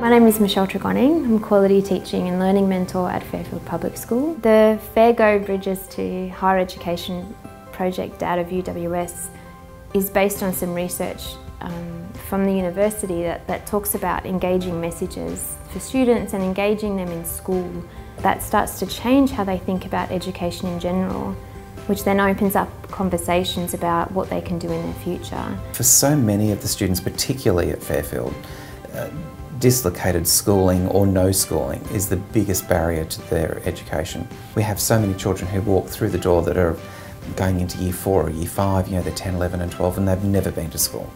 My name is Michelle Tregonning. I'm Quality Teaching and Learning Mentor at Fairfield Public School. The FairGo Bridges to Higher Education project out of UWS is based on some research from the university that talks about engaging messages for students and engaging them in school. That starts to change how they think about education in general, which then opens up conversations about what they can do in their future. For so many of the students, particularly at Fairfield, dislocated schooling or no schooling is the biggest barrier to their education. We have so many children who walk through the door that are going into year 4 or year 5, they're 10, 11 and 12 and they've never been to school.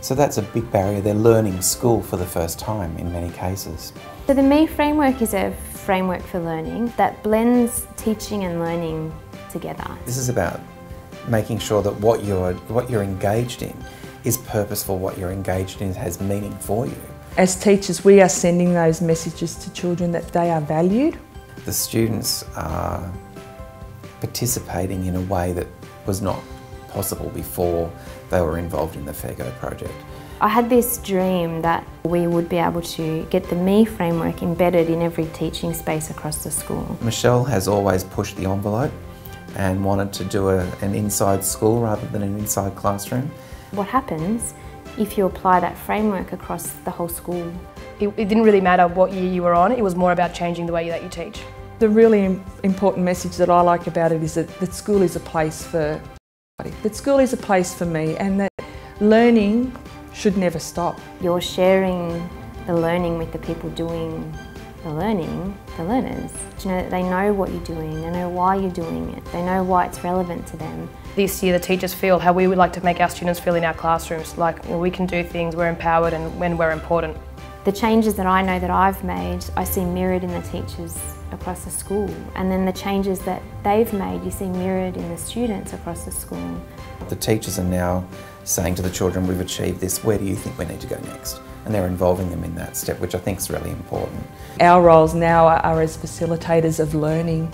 So that's a big barrier. They're learning school for the first time in many cases. So the Me framework is a framework for learning that blends teaching and learning together. This is about making sure that what you're engaged in is purposeful, what you're engaged in has meaning for you. As teachers, we are sending those messages to children that they are valued. The students are participating in a way that was not possible before they were involved in the FairGo project. I had this dream that we would be able to get the Me framework embedded in every teaching space across the school. Michelle has always pushed the envelope and wanted to do an inside school rather than an inside classroom. What happens if you apply that framework across the whole school? It didn't really matter what year you were on, it was more about changing the way that you teach. The really important message that I like about it is that school is a place for everybody. That school is a place for me, and that learning should never stop. You're sharing the learning with the people doing the learning, the learners. You know that they know what you're doing, they know why you're doing it, they know why it's relevant to them. This year the teachers feel how we would like to make our students feel in our classrooms, like we can do things, we're empowered and when we're important. The changes that I know that I've made, I see mirrored in the teachers across the school, and then the changes that they've made you see mirrored in the students across the school. The teachers are now saying to the children, we've achieved this, where do you think we need to go next? And they're involving them in that step, which I think is really important. Our roles now are as facilitators of learning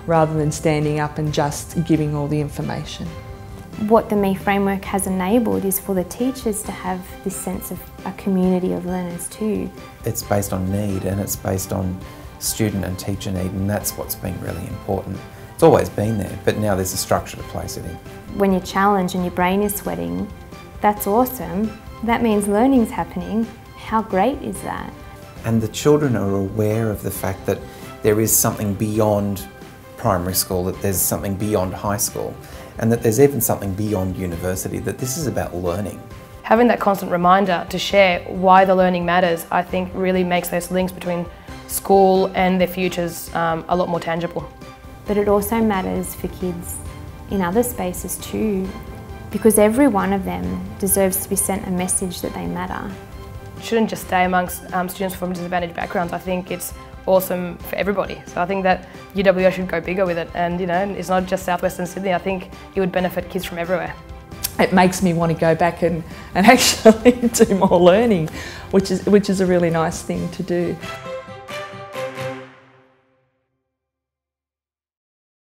rather than standing up and just giving all the information. What the Me framework has enabled is for the teachers to have this sense of a community of learners too. It's based on need and it's based on student and teacher need, and that's what's been really important. It's always been there, but now there's a structure to place it in. When you're challenged and your brain is sweating, that's awesome. That means learning's happening. How great is that? And the children are aware of the fact that there is something beyond primary school, that there's something beyond high school, and that there's even something beyond university, that this is about learning. Having that constant reminder to share why the learning matters, I think really makes those links between school and their futures a lot more tangible. But it also matters for kids in other spaces too, because every one of them deserves to be sent a message that they matter. It shouldn't just stay amongst students from disadvantaged backgrounds. I think it's awesome for everybody. So I think that UWS should go bigger with it, and it's not just Southwestern Sydney. I think it would benefit kids from everywhere. It makes me want to go back and actually do more learning, which is a really nice thing to do.